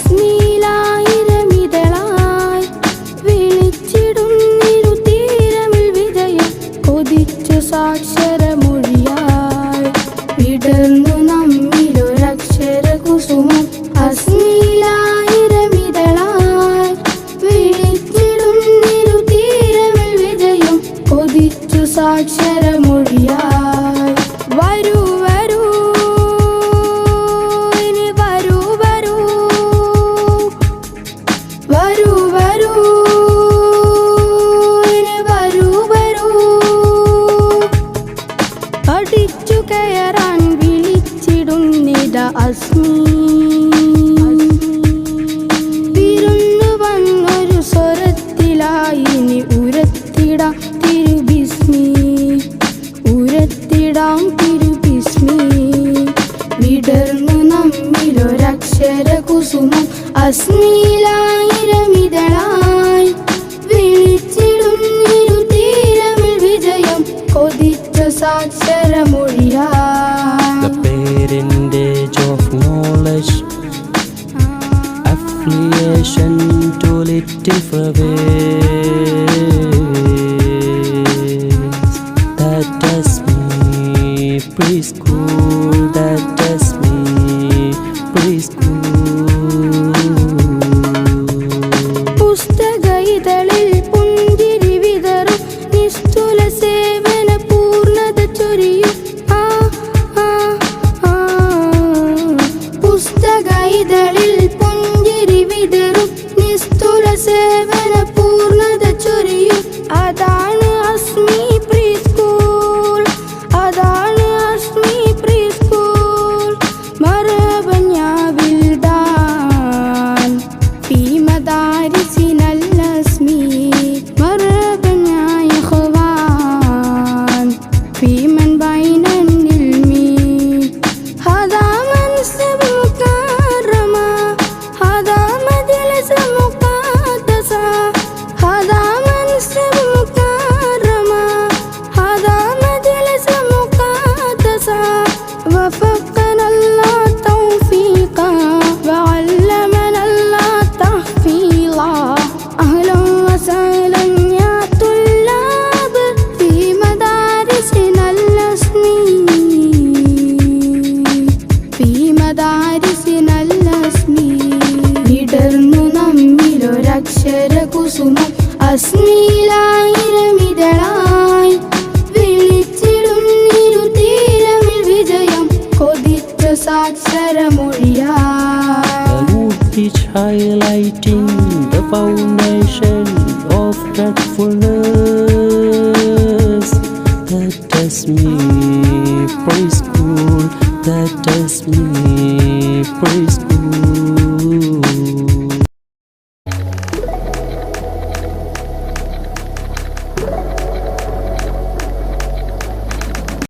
അസ്മിയിലായിരമിതളായി വിളിച്ചിടുന്നിരു തീരമിൽ വിജയം കൊതിച്ചു സാക്ഷരമൊഴിയായി വിടർന്നു നമ്മിലൊരക്ഷര കുസുമം അസ്മിയിലായിരമിതളായി വിളിച്ചിടുന്നിരു തീരമിൽ വിജയം കൊതിച്ചു സാക്ഷരമൊഴിയായി വരൂ വരൂ ഇനി വരൂ വരൂ വരൂ വരൂ ഇനി വരൂ വരൂ പഠിച്ചു കയറാൻ വിളിച്ചിടുന്നിത അസ്മി വിരുന്നു വന്നൊരു സ്വരത്തിലായി ഇനി ഉരത്തിടാം തിരുബിസ്മി ഉരത്തിടാം തിരുബിസ്മി വിടർന്നു നമ്മിലൊരക്ഷര കുസുമം അസ്മിയിലായിരമിതളായി വിളിച്ചിടുന്നിരു തീരമിൽ വിജയം കൊതിച്ച സാക്ഷരമൊഴിയായി The parentage of knowledge, affiliation to little ways. That does me preschool, that does me preschool. പുസ്തക ഇതളിൽ പുഞ്ചിരി വിതറും നിസ്തുല സേവന പൂർണ്ണത ചൊരിയും പുസ്തക ഇതളിൽ പുഞ്ചിരി വിതറും നിസ്തുല സേവന പൂർണ്ണത ചൊരിയും അതാണ് അസ്മി പ്രീസ്കൂൾ അതാണ് അസ്മി പ്രീസ്കൂൾ മറബഞ്ഞാവിൽ ദാൻ في مدارسنا الأسمي مرحبا يا إخوان في من بين العلم هذا منصب مكرمة هذا مجلس مقدسة هذا منصب مكرمة هذا مجلس مقدسة وفقنا الله توفيقا وعلمنا الله تحفيظا أهلا وسهلا يا طلاب في مدارسنا الأسمي في مدارسنا الأسمي വിടർന്നു നമ്മിലൊരക്ഷര കുസുമം അസ്മിയിലായിരമിതളായി വിളിച്ചിടുന്നിരു തീരമിൽ വിജയം കൊതിച്ച സാക്ഷരമൊഴിയായി The root is highlighting the foundation of truthfulness. That does me preschool, that does me preschool.